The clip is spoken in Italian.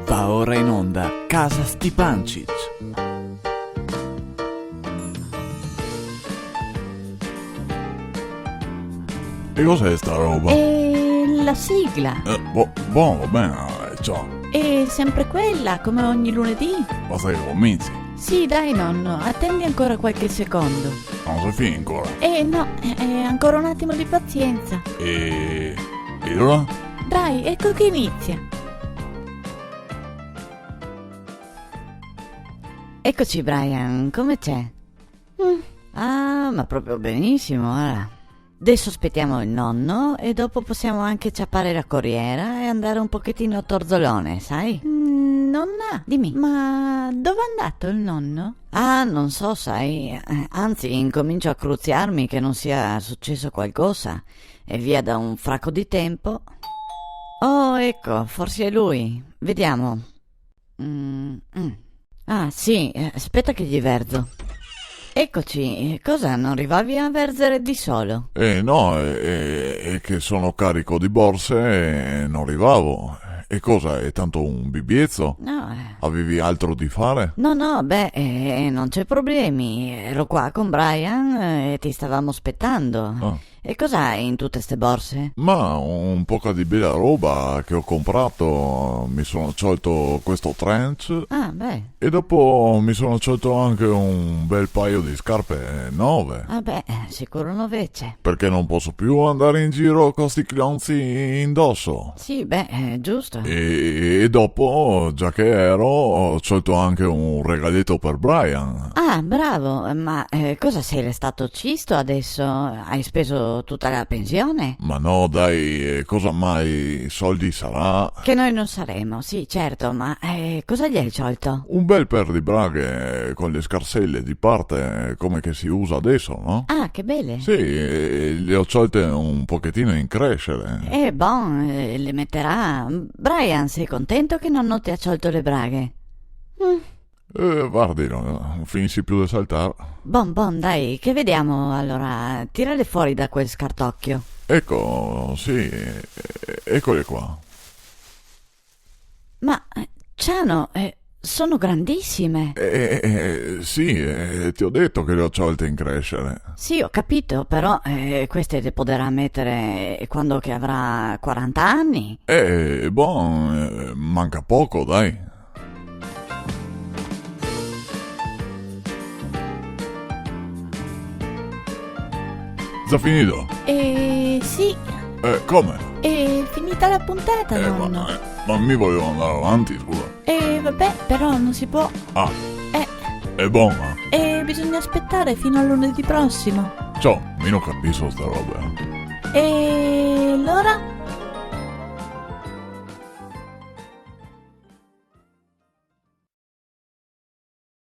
Va ora in onda Casa Stipancic. E cos'è sta roba? La sigla. Buono, va bene, ciao. È sempre quella, come ogni lunedì. Ma sei convinti? Sì, dai nonno, attendi ancora qualche secondo. Non si finì ancora. No, ancora un attimo di pazienza. E ora? Dai, ecco che inizia. Eccoci Brian, come c'è? Ah, ma proprio benissimo, ora. Adesso aspettiamo il nonno e dopo possiamo anche ciappare la corriera e andare un pochettino a Torzolone, sai? Nonna, dimmi, ma dove è andato il nonno? Ah, non so, sai, anzi incomincio a cruziarmi che non sia successo qualcosa. È via da un fracco di tempo. Oh, ecco, forse è lui. Vediamo. Ah, sì, aspetta che gli verzo. Eccoci, cosa, non arrivavi a verzere di solo? No, è che sono carico di borse e non arrivavo. E cosa, è tanto un bibiezzo? No, Avevi altro di fare? no, non c'è problemi. Ero qua con Brian e ti stavamo aspettando. Ah. E cos'hai in tutte ste borse? Ma un po' di bella roba che ho comprato. Mi sono sciolto questo trench Ah, beh. e dopo mi sono sciolto anche un bel paio di scarpe nuove. Vabbè, sicuro novecce. Perché non posso più andare in giro con sti clonzi indosso. Sì, beh, giusto. E dopo, già che ero, ho scelto anche un regaletto per Brian. Ah, bravo, ma cosa sei restato cisto adesso? Hai speso tutta la pensione? Ma no, dai, cosa mai soldi sarà? Che noi non saremo, sì, certo, ma cosa gli hai sciolto? Un bel paio di braghe con le scarselle di parte, come che si usa adesso, no? Ah, che belle. Sì, le ho sciolte un pochettino in crescere. Le metterà. Brian, sei contento che nonno ti ha sciolto le braghe? Guardi, non finisci più di saltare. Bon, dai, che vediamo allora. Tirale fuori da quel scartocchio. Ecco, sì, eccole qua. Ma, Ciano, sono grandissime. Sì, ti ho detto che le ho sciolte in crescere. Sì, ho capito, però queste le potrà mettere quando che avrà 40 anni. Manca poco, dai. Già finito? Sì, Come? è finita la puntata, nonno. Ma mi volevo andare avanti, scusa. Vabbè, però non si può. Ah, è buona. Bisogna aspettare fino a lunedì prossimo. Ciao, io non capisco sta roba. E allora?